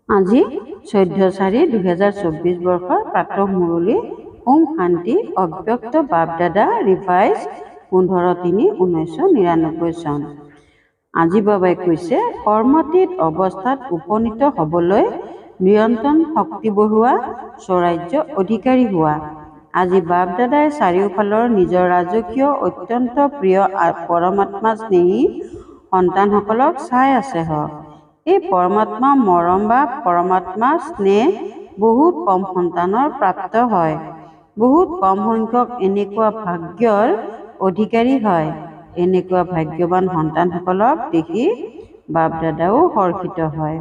আজি 14/4/2024 বৰ্ষৰ প্ৰাতঃ মুৰলী ওম শান্তি অব্যক্ত বাপদাদা ৰিভাইজ 15/3/1999 চন। আজি বাবাই কৈছে কৰ্মাতীত অৱস্থাত উপনীত হ'বলৈ নিৰন্তন শক্তি বঢ়োৱা, স্বৰাজ্য অধিকাৰী হোৱা। আজি বাপদাদাই চাৰিওফালৰ নিজৰ ৰাজকীয় অত্যন্ত প্ৰিয় পৰমাত্মা স্নেহী সন্তানসকলক চাই আছে হওক। এই পৰমাত্মা মৰম বা পৰমাত্মা স্নেহ বহুত কম সন্তানৰ প্ৰাপ্ত হয়। বহুত কম সংখ্যক এনেকুৱা ভাগ্যৰ অধিকাৰী হয়। এনেকুৱা ভাগ্যৱান সন্তানসকলক দেখি বাপদাদাও হৰ্ষিত হয়।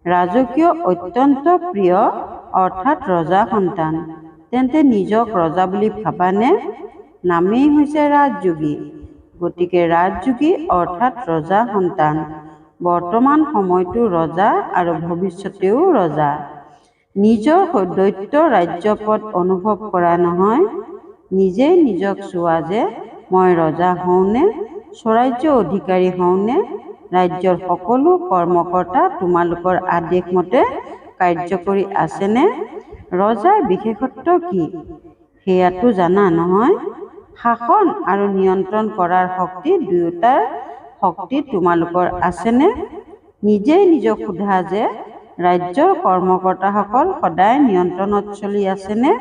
ৰাজকীয় অত্যন্ত প্ৰিয় অৰ্থাৎ ৰজা সন্তান। তেন্তে নিজক ৰজা বুলি ভাবানে? নামেই হৈছে ৰাজযোগী। গতিকে ৰাজযোগী অৰ্থাৎ ৰজা সন্তান। বৰ্তমান সময়তো ৰজা আৰু ভৱিষ্যতেও ৰজা। নিজৰ দৈত্য ৰাজ্যপদ অনুভৱ কৰা নহয়। নিজেই নিজক চোৱা যে মই ৰজা হওঁনে, স্বৰাজ্য অধিকাৰী হওঁনে, ৰাজ্যৰ সকলো কৰ্মকৰ্তা তোমালোকৰ আদেশ মতে কাৰ্য কৰি আছেনে? ৰজাৰ বিশেষত্ব কি সেয়াতো জানা নহয়? শাসন আৰু নিয়ন্ত্ৰণ কৰাৰ শক্তি দুয়োটাৰ শক্তি তোমালোকৰ আছেনে? নিজেই নিজক সোধা যে ৰাজ্যৰ কৰ্মকৰ্তাসকল সদায় নিয়ন্ত্ৰণত চলি আছেনে?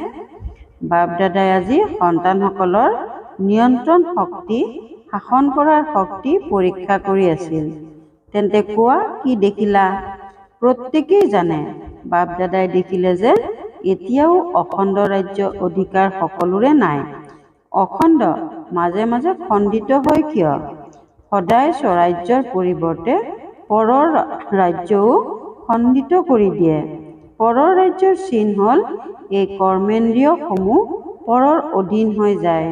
বাপদাদাই আজি সন্তানসকলৰ নিয়ন্ত্ৰণ শক্তি, শাসন কৰাৰ শক্তি পৰীক্ষা কৰি আছিল। তেন্তে কোৱা কি দেখিলা? প্ৰত্যেকেই জানে। বাপদাদাই দেখিলে যে এতিয়াও অখণ্ড ৰাজ্য অধিকাৰ সকলোৰে নাই। অখণ্ড মাজে মাজে খণ্ডিত হয় কিয়? সদায় স্বৰাজ্যৰ পৰিৱৰ্তে পৰৰ ৰাজ্যও খণ্ডিত কৰি দিয়ে। পৰৰ ৰাজ্যৰ চিন হ'ল এই কৰ্মেন্দ্ৰিয়সমূহ পৰৰ অধীন হৈ যায়।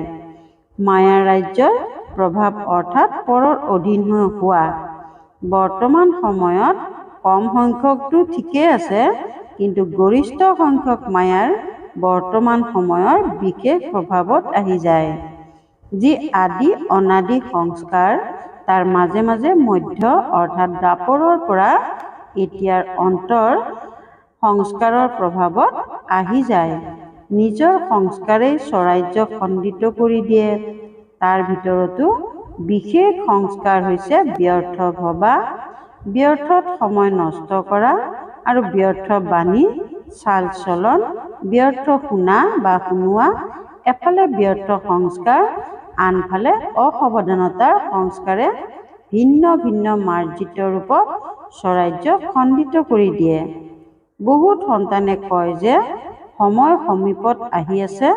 মায়াৰ ৰাজ্যৰ প্ৰভাৱ অৰ্থাৎ পৰৰ অধীন হৈ হোৱা। বৰ্তমান সময়ত কম সংখ্যকটো ঠিকেই আছে, কিন্তু গৰিষ্ঠ সংখ্যক মায়াৰ বৰ্তমান সময়ৰ বিশেষ প্ৰভাৱত আহি যায়। যি আদি অনাদি সংস্কাৰ তাৰ মাজে মাজে মধ্য অৰ্থাৎ দাপৰৰ পৰা এতিয়াৰ অন্তৰ সংস্কাৰৰ প্ৰভাৱত আহি যায়। নিজৰ সংস্কাৰেই স্বৰাজ্য খণ্ডিত কৰি দিয়ে। তাৰ ভিতৰতো বিশেষ সংস্কাৰ হৈছে ব্যৰ্থ ভবা, ব্যৰ্থত সময় নষ্ট কৰা আৰু ব্যৰ্থ বাণী চাল চলন, ব্যৰ্থ শুনা বা শুনোৱা। এফালে ব্যৰ্থ সংস্কাৰ, আনফালে অসাৱধানতাৰ সংস্কাৰে ভিন্ন ভিন্ন মাৰ্জিত ৰূপত স্বৰাজ্য খণ্ডিত কৰি দিয়ে। বহুত সন্তানে কয় যে সময় সমীপত আহি আছে,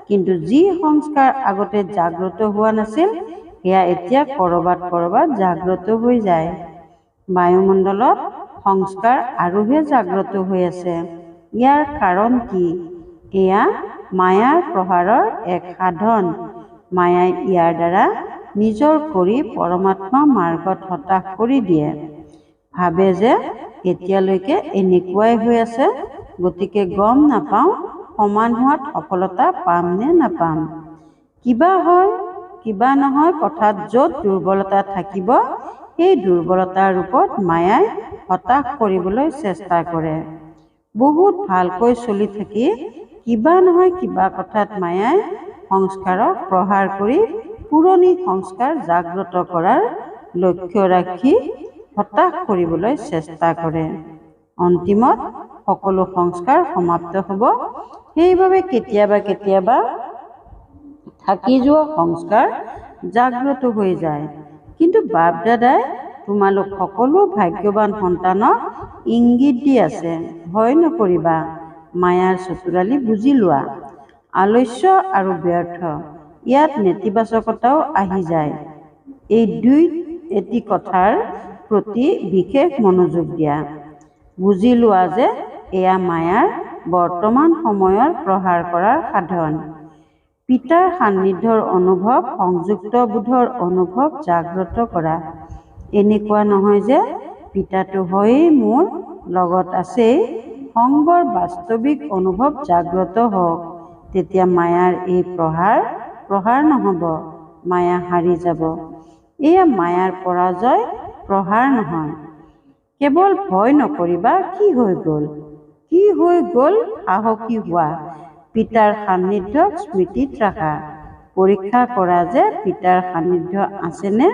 কিন্তু যি সংস্কাৰ আগতে জাগ্ৰত হোৱা নাছিল সেয়া এতিয়া কৰবাত জাগ্ৰত হৈ যায়। বায়ুমণ্ডলত সংস্কাৰ আৰুহে জাগ্ৰত হৈ আছে। ইয়াৰ কাৰণ কি? এয়া মায়াৰ প্ৰহাৰৰ এক সাধন। মায়াই ইয়াৰ দ্বাৰা নিজৰ কৰি পৰমাত্মা মাৰ্গত হতাশ কৰি দিয়ে। ভাবে যে এতিয়ালৈকে এনেকুৱাই হৈ আছে, গতিকে গম নাপাওঁ সমান হোৱাত সফলতা পাম নে নাপাম। কিবা হয় কিবা নহয়, কথাত য'ত দুৰ্বলতা থাকিব সেই দুৰ্বলতাৰ ৰূপত মায়াই হতাশ কৰিবলৈ চেষ্টা কৰে। বহুত ভালকৈ চলি থাকি কিবা নহয় কিবা কথাত মায়াই সংস্কাৰক প্ৰহাৰ কৰি পুৰণি সংস্কাৰ জাগ্ৰত কৰাৰ লক্ষ্য ৰাখি হতাশ কৰিবলৈ চেষ্টা কৰে। অন্তিমত সকলো সংস্কাৰ সমাপ্ত হ'ব। সেইবাবে কেতিয়াবা কেতিয়াবা থাকি যোৱা সংস্কাৰ জাগ্ৰত হৈ যায়। কিন্তু বাপদাদাই তোমালোক সকলো ভাগ্যৱান সন্তানক ইংগিত দি আছে, ভয় নকৰিবা, মায়াৰ চতুৰালি বুজি লোৱা। আলস্য আৰু ব্যৰ্থ, ইয়াত নেতিবাচকতাও আহি যায়। এই এটি কথাৰ প্ৰতি বিশেষ মনোযোগ দিয়া। বুজি লোৱা যে এয়া মায়াৰ বৰ্তমান সময়ৰ প্ৰহাৰ কৰাৰ সাধন। পিতাৰ সান্নিধ্যৰ অনুভৱ, সংযুক্ত বোধৰ অনুভৱ জাগ্ৰত কৰা। এনেকুৱা নহয় যে পিতাটো হয়েই মোৰ লগত আছেই। সংগৰ বাস্তৱিক অনুভৱ জাগ্ৰত হওক, তেতিয়া মায়াৰ এই প্ৰহাৰ নহ'ব, মায়া হাৰি যাব। এয়া মায়াৰ পৰাজয়, প্ৰহাৰ নহয়। কেৱল ভয় নকৰিবা। কি হৈ গ'ল? কি হৈ গ'ল? সাহসী হোৱা। পিতাৰ সান্নিধ্যক স্মৃতিত ৰাখা। পৰীক্ষা কৰা যে পিতাৰ সান্নিধ্য আছেনে?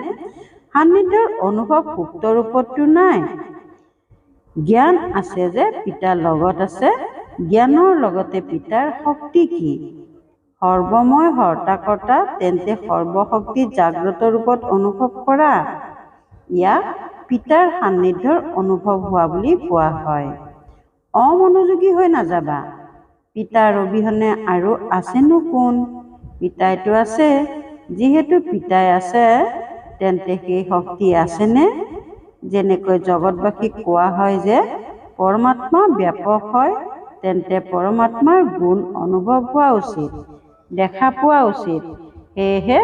সান্নিধ্যৰ অনুভৱ সুপ্ত ৰূপততো নাই। জ্ঞান আছে যে পিতাৰ লগত আছে। জ্ঞানৰ লগতে পিতাৰ শক্তি কি? সৰ্বময় হৰ্তা-কৰ্তা। তেন্তে সৰ্বশক্তি জাগ্ৰত ৰূপত অনুভৱ কৰা। ইয়াক পিতাৰ সান্নিধ্যৰ অনুভৱ হোৱা বুলি কোৱা হয়। অমনোযোগী হৈ নাযাবা। পিতাৰ অবিহনে আৰু আছেনো কোন? পিতাইতো আছে। যিহেতু পিতাই আছে, তেন্তে সেই শক্তি আছেনে? যেনেকৈ জগতবাসীক কোৱা হয় যে পৰমাত্মা ব্যাপক হয়, তেন্তে পৰমাত্মাৰ গুণ অনুভৱ হোৱা উচিত, দেখা পোৱা উচিত। সেয়েহে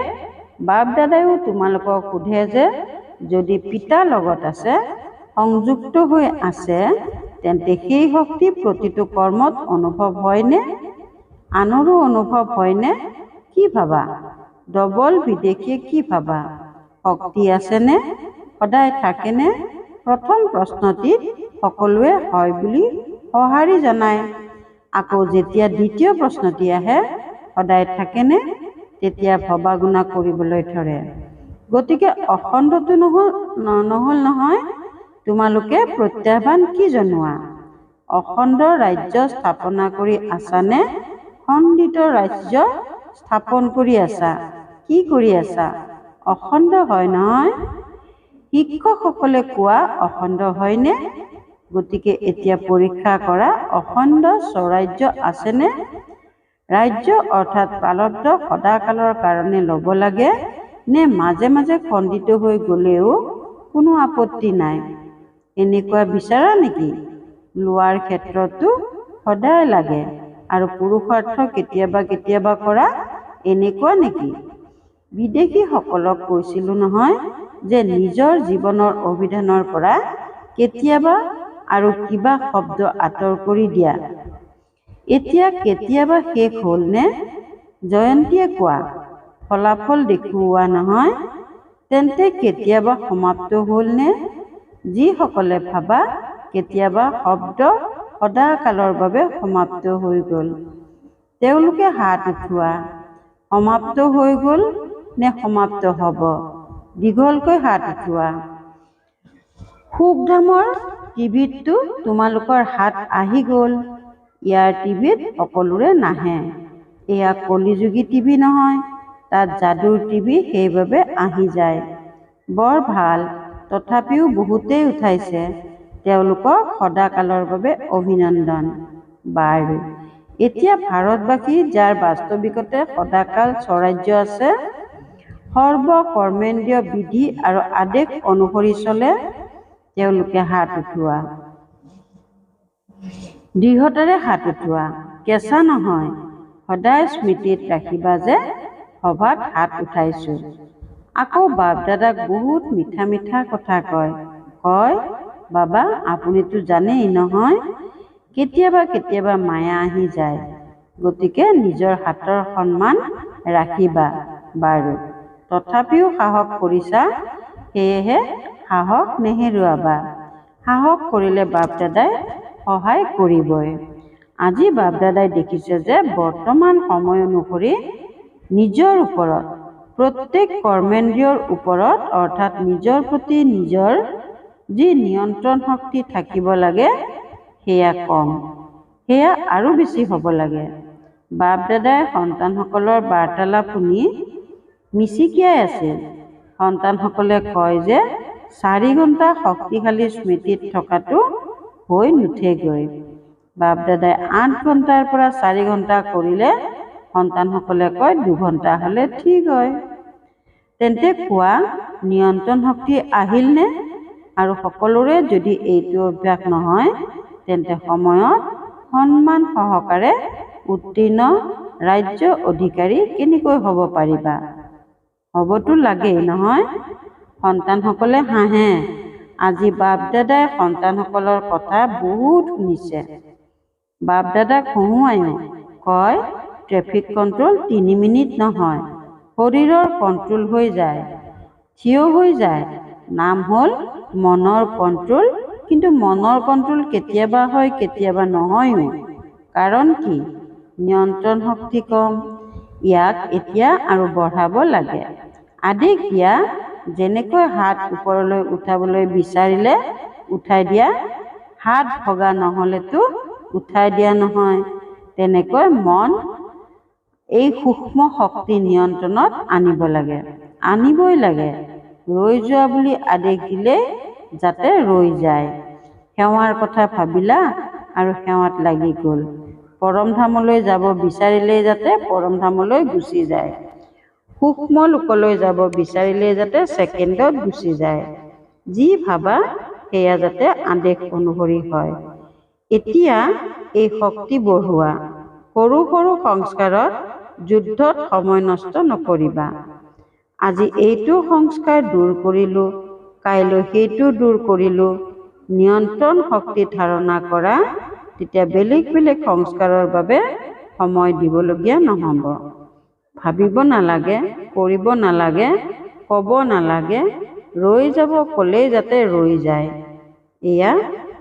বাপ দাদাইও তোমালোকক সোধে যে যদি পিতা লগত আছে, সংযুক্ত হৈ আছে, তেন্তে সেই শক্তি প্ৰতিটো কৰ্মত অনুভৱ হয়নে? আনৰো অনুভৱ হয়নে? কি ভাবা? ডবল বিদেশীয়ে কি ভাবা? শক্তি আছেনে? সদায় থাকেনে? প্ৰথম প্ৰশ্নটিত সকলোৱে হয় বুলি সঁহাৰি জনায়। আকৌ যেতিয়া দ্বিতীয় প্ৰশ্নটি আহে, সদায় থাকেনে, তেতিয়া ভবা গুণা কৰিবলৈ ধৰে। গতিকে অখণ্ডটো নহ'ল নহয়। তোমালোকে প্ৰত্যাহ্বান কি জনোৱা? অখণ্ড ৰাজ্য স্থাপনা কৰি আছানে? খণ্ডিত ৰাজ্য স্থাপন কৰি আছা? কি কৰি আছা? অখণ্ড হয় নহয়। শিক্ষকসকলে কোৱা অখণ্ড হয়নে? গতিকে এতিয়া পৰীক্ষা কৰা, অখণ্ড স্বৰাজ্য আছেনে? ৰাজ্য অৰ্থাৎ প্ৰাৰব্ধ সদাকালৰ কাৰণে ল'ব লাগে নে মাজে মাজে খণ্ডিত হৈ গ'লেও কোনো আপত্তি নাই? এনেকুৱা বিচাৰা নেকি? লোৱাৰ ক্ষেত্ৰতো সদায় লাগে আৰু পুৰুষাৰ্থ কেতিয়াবা কেতিয়াবা কৰা, এনেকুৱা নেকি? বিদেশীসকলক কৈছিলোঁ নহয় যে নিজৰ জীৱনৰ অভিধানৰ পৰা কেতিয়াবা আৰু কিবা শব্দ আঁতৰ কৰি দিয়া। এতিয়া কেতিয়াবা শেষ হ'লনে? জয়ন্তীয়ে কোৱা, ফলাফল দেখুওৱা নহয়। তেন্তে কেতিয়াবা সমাপ্ত হ'লনে? যিসকলে ভাবা কেতিয়াবা শব্দ সদাকালৰ বাবে সমাপ্ত হৈ গ'ল, তেওঁলোকে হাত উঠোৱা। সমাপ্ত হৈ গ'ল নে সমাপ্ত হ'ব? দীঘলকৈ হাত উঠোৱা। সুখধামৰ টিভিততো তোমালোকৰ হাত আহি গ'ল। ইয়াৰ টিভিত সকলোৰে নাহে। এয়া কলিযুগী টিভি নহয়, তাত যাদুৰ টিভি, সেইবাবে আহি যায়। বৰ ভাল। তথাপিও বহুতেই উঠাইছে। তেওঁলোকক সদাকালৰ বাবে অভিনন্দন। বাৰু, এতিয়া ভাৰতবাসী যাৰ বাস্তৱিকতে সদাকাল স্বৰাজ্য আছে, সৰ্বকৰ্মেন্দ্ৰিয় বিধি আৰু আদেশ অনুসৰি চলে, তেওঁলোকে হাত উঠোৱা। দৃঢ়তাৰে হাত উঠোৱা। কেঁচা নহয়। সদায় স্মৃতিত ৰাখিবা যে সভাত হাত উঠাইছো। আকৌ বাপ দাদাক বহুত মিঠা মিঠা কথা কয়। বাবা, আপুনিতো জানেই নহয়, কেতিয়াবা কেতিয়াবা মায়া আহি যায়। গতিকে নিজৰ হাতৰ সন্মান ৰাখিবা। বাৰু, তথাপিও সাহস কৰিছা, সেয়েহে সাহস নেহেৰুৱাবা। সাহস কৰিলে বাপ দাদাই সহায় কৰিবই। আজি বাপ দাদাই দেখিছে যে বৰ্তমান সময় অনুসৰি নিজৰ ওপৰত, প্ৰত্যেক কৰ্মেন্দ্ৰিয়ৰ ওপৰত, অৰ্থাৎ নিজৰ প্ৰতি নিজৰ যি নিয়ন্ত্ৰণ শক্তি থাকিব লাগে, সেয়া কম, সেয়া আৰু বেছি হ'ব লাগে। বাপ দাদাই সন্তানসকলৰ বাৰ্তালাপ শুনি মিচিকিয়াই আছিল। সন্তানসকলে কয় যে 4 ঘণ্টা শক্তিশালী স্মৃতিত থকাটো হৈ নুঠেগৈ। বাপ দাদাই 8 ঘণ্টাৰ পৰা 4 ঘণ্টা কৰিলে সন্তানসকলে কয় 2 ঘণ্টা হ'লে ঠিক হয়। তেন্তে কোৱা, নিয়ন্ত্ৰণ শক্তি আহিলনে? আৰু সকলোৰে যদি এইটো অভ্যাস নহয়, তেন্তে সময়ত সন্মান সহকাৰে উত্তীৰ্ণ ৰাজ্য অধিকাৰী কেনেকৈ হ'ব পাৰিবা? হ'বতো লাগেই নহয়। সন্তানসকলে হাঁহে। আজি বাপ দাদাই সন্তানসকলৰ কথা বহুত শুনিছে। বাপ দাদাক হহুৱায়ো কয়, ট্ৰেফিক কণ্ট্ৰল 3 মিনিট নহয়, শৰীৰৰ কণ্ট্ৰল হৈ যায়, থিয় হৈ যায়। নাম হ'ল মনৰ কণ্ট্ৰল কিন্তু মনৰ কণ্ট্ৰল কেতিয়াবা হয় কেতিয়াবা নহয়ও। কাৰণ কি? নিয়ন্ত্ৰণ শক্তি কম। ইয়াক এতিয়া আৰু বঢ়াব লাগে। আদেশ দিয়া, যেনেকৈ হাত ওপৰলৈ উঠাবলৈ বিচাৰিলে উঠাই দিয়া, হাত ভগা নহ'লেতো উঠাই দিয়া নহয়, তেনেকৈ মন এই সূক্ষ্ম শক্তি নিয়ন্ত্ৰণত আনিব লাগে। আনিবই লাগে। ৰৈ যোৱা বুলি আদেশ দিলেই যাতে ৰৈ যায়। সেৱাৰ কথা ভাবিলা আৰু সেৱাত লাগি গ'ল। পৰমধামলৈ যাব বিচাৰিলেই যাতে পৰমধামলৈ গুচি যায়। সূক্ষ্ম লোকলৈ যাব বিচাৰিলেই যাতে ছেকেণ্ডত গুচি যায়। যি ভাবা সেয়া যাতে আদেশ অনুসৰি হয়। এতিয়া এই শক্তি বঢ়োৱা। সৰু সৰু সংস্কাৰত যুদ্ধত সময় নষ্ট নকৰিবা। আজি এইটো সংস্কাৰ দূৰ কৰিলোঁ, কাইলৈ সেইটো দূৰ কৰিলোঁ। নিয়ন্ত্ৰণ শক্তি ধাৰণা কৰা, তেতিয়া বেলেগ বেলেগ সংস্কাৰৰ বাবে সময় দিবলগীয়া নহ'ব। ভাবিব নালাগে, কৰিব নালাগে, ক'ব নালাগে, ৰৈ যাব ক'লেই যাতে ৰৈ যায়। এয়া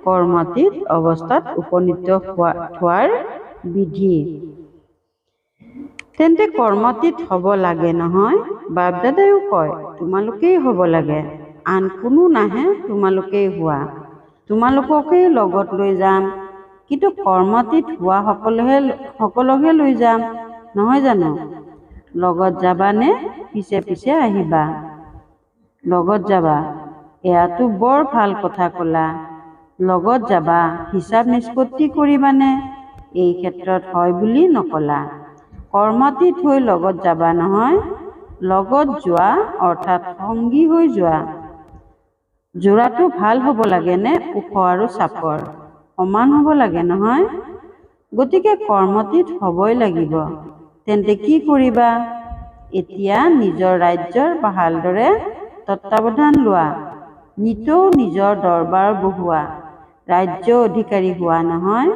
কৰ্মাতীত অৱস্থাত উপনীত হোৱাৰ বিধি। তেন্তে কৰ্মাতীত হ'ব লাগে নহয়। বাপ দাদাইও কয় তোমালোকেই হ'ব লাগে। আন কোনো নাহে, তোমালোকেই হোৱা। তোমালোককেই লগত লৈ যাম। কিন্তু কৰ্মাতীত হোৱা সকলকহে লৈ যাম, নহয় জানো? লগত যাবানে পিছে পিছে আহিবা? লগত যাবা। এয়াতো বৰ ভাল কথা ক'লা। লগত যাবা, হিচাপ নিষ্পত্তি কৰিবানে? এই ক্ষেত্ৰত হয় বুলি নকলা। কৰ্মাতীত হৈ লগত যাবা নহয়। লগত যোৱা অৰ্থাৎ সংগী হৈ যোৱা। যোৰাটো ভাল হ'ব লাগেনে? ওখ আৰু চাপৰ সমান হ'ব লাগে নহয়। গতিকে কৰ্মাতীত হ'বই লাগিব। তেন্তে কি কৰিবা? এতিয়া নিজৰ ৰাজ্যৰ ভালদৰে তত্বাৱধান লোৱা। নিতৌ নিজৰ দৰবাৰ বহোৱা। ৰাজ্য অধিকাৰী হোৱা নহয়।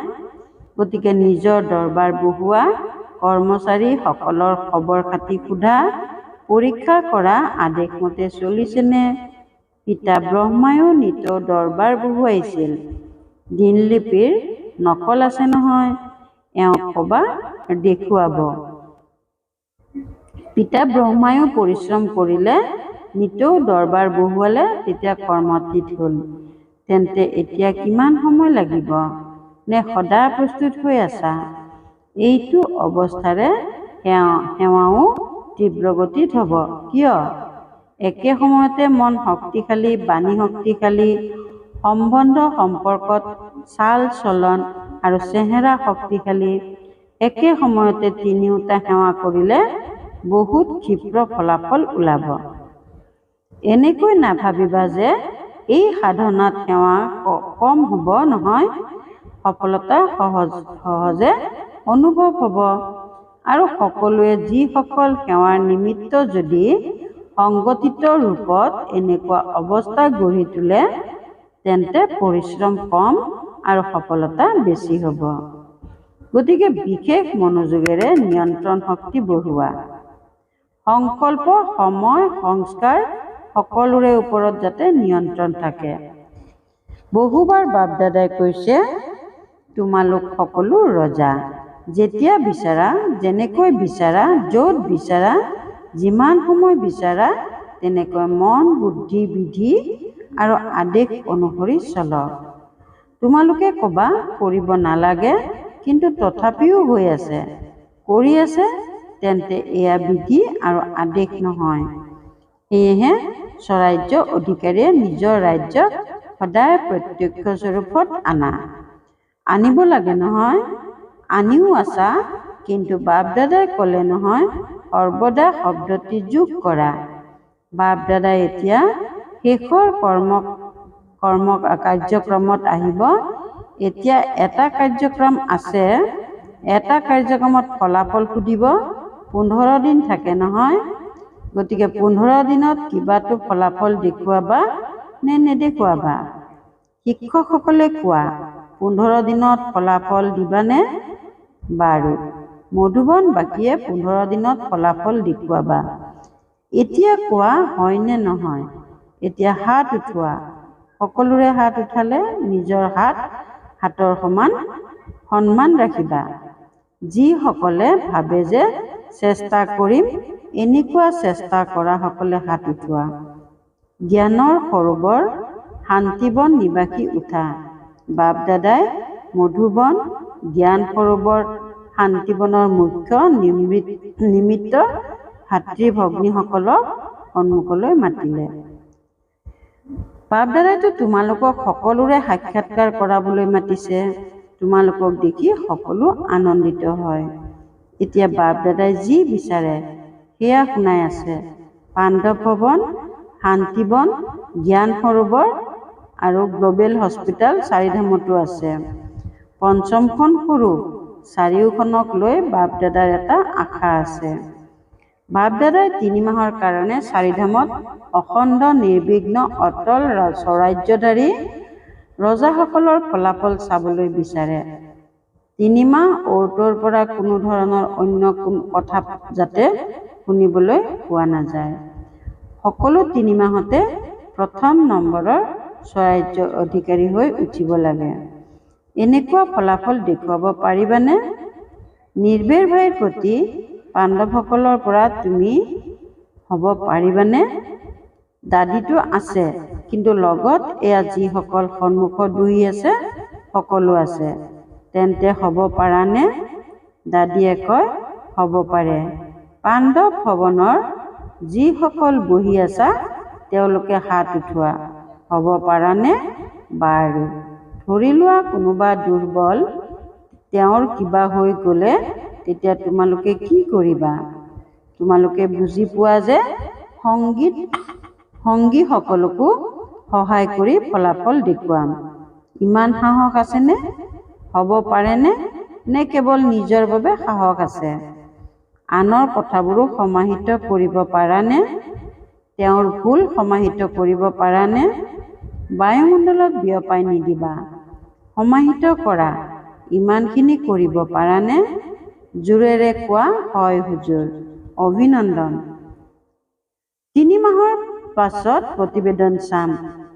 গতিকে নিজৰ দৰবাৰ বহোৱা, কৰ্মচাৰী সকলৰ খবৰ খাতি সোধা, পৰীক্ষা কৰা আদেশমতে চলিছেনে? পিতা ব্ৰহ্মায়ো নিতৌ দৰবাৰ বহুৱাইছিল। দিনলিপিৰ নকল আছে নহয়, এওঁক ক'বা দেখুৱাব। পিতা ব্ৰহ্মায়ো পৰিশ্ৰম কৰিলে, নিতৌ দৰবাৰ বহুৱালে, তেতিয়া কৰ্মাতীত হ'ল। তেন্তে এতিয়া কিমান সময় লাগিব? নে সদা প্ৰস্তুত হৈ আছা? এইটো অৱস্থাৰে সেৱাও তীব্ৰগতিত হ'ব। কিয়? একে সময়তে মন শক্তিশালী, বাণী শক্তিশালী, সম্বন্ধ সম্পৰ্কত চাল চলন আৰু চেহেৰা শক্তিশালী। একে সময়তে তিনিওটা সেৱা কৰিলে বহুত ক্ষীপ্ৰ ফলাফল ওলাব। এনেকৈ নাভাবিবা যে এই সাধনাত সেৱা কম হ'ব নহয়। সফলতা সহজে অনুভৱ হ'ব। আৰু সকলোৱে যিসকল সেৱাৰ নিমিত্ত যদি সংগঠিত ৰূপত এনেকুৱা অৱস্থা গঢ়ি তোলে, তেন্তে পৰিশ্ৰম কম আৰু সফলতা বেছি হ'ব। গতিকে বিশেষ মনোযোগেৰে নিয়ন্ত্ৰণ শক্তি বঢ়োৱা। সংকল্প, সময়, সংস্কাৰ সকলোৰে ওপৰত যাতে নিয়ন্ত্ৰণ থাকে। বহুবাৰ বাপ দাদাই কৈছে, তোমালোক সকলো ৰজা। যেতিয়া বিচাৰা, যেনেকৈ বিচাৰা, য'ত বিচাৰা, যিমান সময় বিচাৰা, তেনেকৈ মন, বুদ্ধি, বিধি আৰু আদেশ অনুসৰি চলক। তোমালোকে ক'বা কৰিব নালাগে, কিন্তু তথাপিও হৈ আছে, কৰি আছে, তেন্তে এয়া বিধি আৰু আদেশ নহয়। সেয়েহে স্বৰাজ্য অধিকাৰীয়ে নিজৰ ৰাজ্যক সদায় প্ৰত্যক্ষ স্বৰূপত আনিব লাগে নহয়। আনিও আছা, কিন্তু বাপ দাদাই ক'লে নহয়, সৰ্বদা শব্দটি যোগ কৰা। বাপ দাদাই এতিয়া শেষৰ কাৰ্যক্ৰমত আহিব। এতিয়া এটা কাৰ্যক্ৰম আছে, এটা কাৰ্যক্ৰমত ফলাফল সুধিব। 15 দিন থাকে নহয়। গতিকে 15 দিনত কিবাটো ফলাফল দেখুৱাবা নে নেদেখুৱাবা? শিক্ষকসকলে কোৱা, 15 দিনত ফলাফল দিবানে? বাৰু, মধুবন বাকীয়ে 15 দিনত ফলাফল দেখুৱাবা। এতিয়া কোৱা হয় নে নহয়? এতিয়া হাত উঠোৱা। সকলোৰে হাত উঠালে নিজৰ হাতৰ সমান সন্মান ৰাখিবা। যিসকলে ভাবে যে চেষ্টা কৰিম, এনেকুৱা চেষ্টা কৰা সকলে হাত উঠোৱা। জ্ঞানৰ সৰোবৰ শান্তিবন নিবাসী উঠা। বাপ দাদাই মধুবন জ্ঞান সৰোবৰ শান্তিবনৰ মুখ্য নিমিত্ত ভাতৃ ভগ্নীসকলক সন্মুখলৈ মাতিলে। বাপ দাদাইতো তোমালোকক সকলোৰে সাক্ষাৎকাৰ কৰাবলৈ মাতিছে। তোমালোকক দেখি সকলো আনন্দিত হয়। এতিয়া বাপ দাদাই যি বিচাৰে সেয়া শুনাই আছে। পাণ্ডৱ ভৱন, শান্তিবন, জ্ঞান সৰোবৰ আৰু গ্ল'বেল হস্পিটেল চাৰিধামতো আছে। পঞ্চমখন সৰু, চাৰিওখনক লৈ বাপ দাদাৰ এটা আশা আছে। বাপ দাদাই 3 মাহৰ কাৰণে চাৰিধামত অখণ্ড নিৰ্বিঘ্ন অটল স্বৰাজ্যধাৰী ৰজাসকলৰ ফলাফল চাবলৈ বিচাৰে। 3 মাহ অ'টোৰ পৰা কোনো ধৰণৰ অন্য কথা যাতে শুনিবলৈ পোৱা নাযায়। সকলো 3 মাহতে প্ৰথম নম্বৰৰ স্বৰাজ্য অধিকাৰী হৈ উঠিব লাগে। এনেকুৱা ফলাফল দেখুৱাব পাৰিবানে? নিৰ্বেৰ ভাইৰ প্ৰতি পাণ্ডৱসকলৰ পৰা তুমি হ'ব পাৰিবানে? দাদীটো আছে, কিন্তু লগত এয়া যিসকল সন্মুখত বহি আছে সকলো আছে। তেন্তে হ'ব পাৰানে? দাদীয়ে কয়, হ'ব পাৰে। পাণ্ডৱ ভৱনৰ যিসকল বহি আছা তেওঁলোকে হাত উঠোৱা। হ'ব পাৰানে? বাৰু। ধৰি লোৱা কোনোবা দুৰ্বল, তেওঁৰ কিবা হৈ গ'লে তেতিয়া তোমালোকে কি কৰিবা? তোমালোকে বুজি পোৱা যে সংগী সকলকো সহায় কৰি ফলাফল দেখুৱাম। ইমান সাহস আছেনে? হ'ব পাৰেনে? নে কেৱল নিজৰ বাবে সাহস আছে? আনৰ কথাবোৰো সমাহিত কৰিব পাৰানে? তেওঁৰ ভুল সমাহিত কৰিব পাৰানে? বায়ুমণ্ডলত বিয়পাই নিদিবা। সমাহিত কৰা। ইমানখিনি কৰিব পাৰানে? জোৰেৰে কোৱা, হয় হুজুৰ। অভিনন্দন। 3 মাহৰ পাছত প্ৰতিবেদন চাম।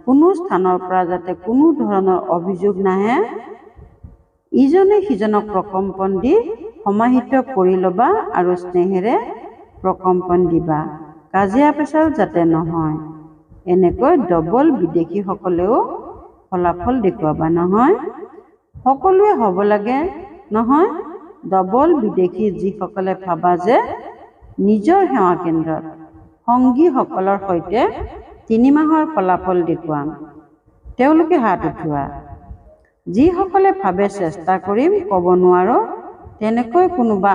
কোনো স্থানৰ পৰা যাতে কোনো ধৰণৰ অভিযোগ নাহে। ইজনে সিজনক প্ৰকম্পন দি সমাহিত কৰি ল'বা আৰু স্নেহেৰে প্ৰকম্পন দিবা। কাজিয়া পেচাল যাতে নহয়। এনেকৈ ডবল বিদেশীসকলেও ফলাফল দেখুৱাবা নহয়। সকলোৱে হ'ব লাগে নহয়। ডবল বিদেশী যিসকলে ভাবা যে নিজৰ সেৱা কেন্দ্ৰত সংগীসকলৰ সৈতে 3 মাহৰ ফলাফল দেখুৱাম, তেওঁলোকে হাত উঠোৱা। যিসকলে ভাবে চেষ্টা কৰিম, ক'ব নোৱাৰো, তেনেকৈ কোনোবা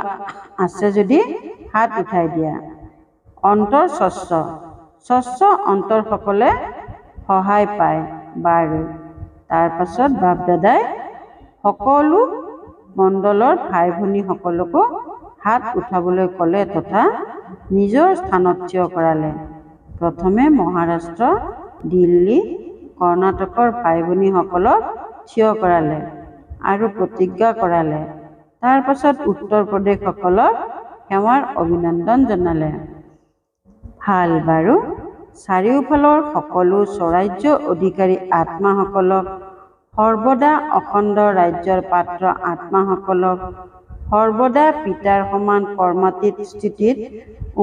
আছে যদি হাত উঠাই দিয়া। অন্তৰ স্বচ্ছ অন্তৰসকলে সহায় পায়। বাৰু। তাৰ পাছত বাপ দাদাই সকলো মণ্ডলৰ ভাই ভনীসকলকো হাত উঠাবলৈ ক'লে তথা নিজৰ স্থানত থিয় কৰালে। প্ৰথমে মহাৰাষ্ট্ৰ, দিল্লী, কৰ্ণাটকৰ ভাই ভনীসকলক থিয় কৰালে আৰু প্ৰতিজ্ঞা কৰালে। তাৰ পাছত উত্তৰ প্ৰদেশসকলক সেৱাৰ অভিনন্দন জনালে। ভাল বাৰু। চাৰিওফালৰ সকলো স্বৰাজ্য অধিকাৰী আত্মাসকলক, সৰ্বদা অখণ্ড ৰাজ্যৰ পাত্ৰ আত্মাসকলক, সৰ্বদা পিতাৰ সমান কৰ্মাতীত স্থিতিত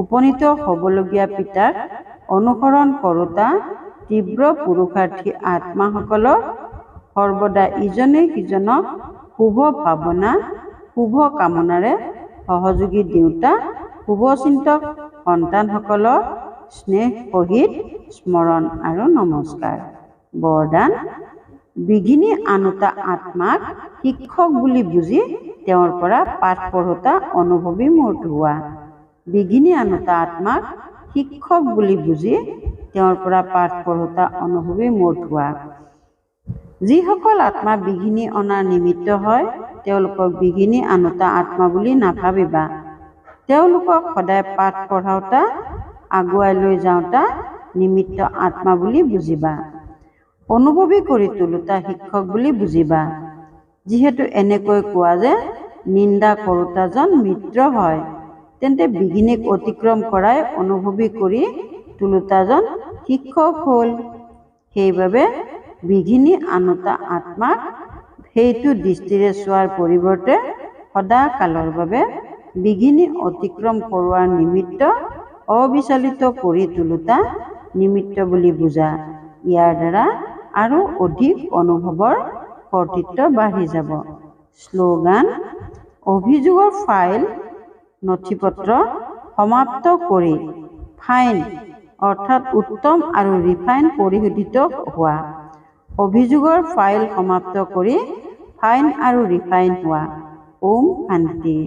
উপনীত হ'বলগীয়া পিতাক অনুসৰণ কৰোঁতা তীব্ৰ পুৰুষাৰ্থী আত্মাসকলক, সৰ্বদা ইজনে সিজনক শুভ ভাৱনা, শুভ কামনাৰে সহযোগী দেউতা, শুভচিন্তক সন্তানসকলক স্নেহ সহিত স্মৰণ আৰু নমস্কাৰ। বৰদান: বিঘিনি আনোতা আত্মাক শিক্ষক বুলি বুজি তেওঁৰ পৰা পাঠ পঢ়োতা অনুভৱী মূৰ্ত হোৱা। বিঘিনি আনোতা আত্মাক শিক্ষক বুলি বুজি তেওঁৰ পৰা পাঠ পঢ়োতা অনুভৱী মূৰ্ত হোৱা। যিসকল আত্মা বিঘিনি অনাৰ নিমিত্ত হয় তেওঁলোকক বিঘিনি আনোতা আত্মা বুলি নাভাবিবা। তেওঁলোকক সদায় পাঠ পঢ়াওতা, আগুৱাই লৈ যাওঁতা নিমিত্ত আত্মা বুলি বুজিবা। অনুভৱী কৰি তোলোতা শিক্ষক বুলি বুজিবা। যিহেতু এনেকৈ কোৱা যে নিন্দা কৰোতাজন মিত্ৰ হয়, তেন্তে বিঘিনিক অতিক্ৰম কৰাই অনুভৱী কৰি তোলোতাজন শিক্ষক হ'ল। সেইবাবে বিঘিনি আনতা আত্মাক সেইটো দৃষ্টিৰে চোৱাৰ পৰিৱৰ্তে সদা কালৰ বাবে বিঘিনি অতিক্ৰম কৰোৱাৰ নিমিত্ত অবিচলিত কৰি তোলোতা নিমিত্ত বুলি বুজা। ইয়াৰ দ্বাৰা আৰু অধিক অনুভৱৰ কৰ্তৃত্ব বাঢ়ি যাব। শ্লোগান: অভিযোগৰ ফাইল নথিপত্ৰ সমাপ্ত কৰি ফাইন অৰ্থাৎ উত্তম আৰু ৰিফাইন পৰিশোধিত হোৱা। অভিযোগৰ ফাইল সমাপ্ত কৰি ফাইন আৰু ৰিফাইন হোৱা। ওম শান্তি।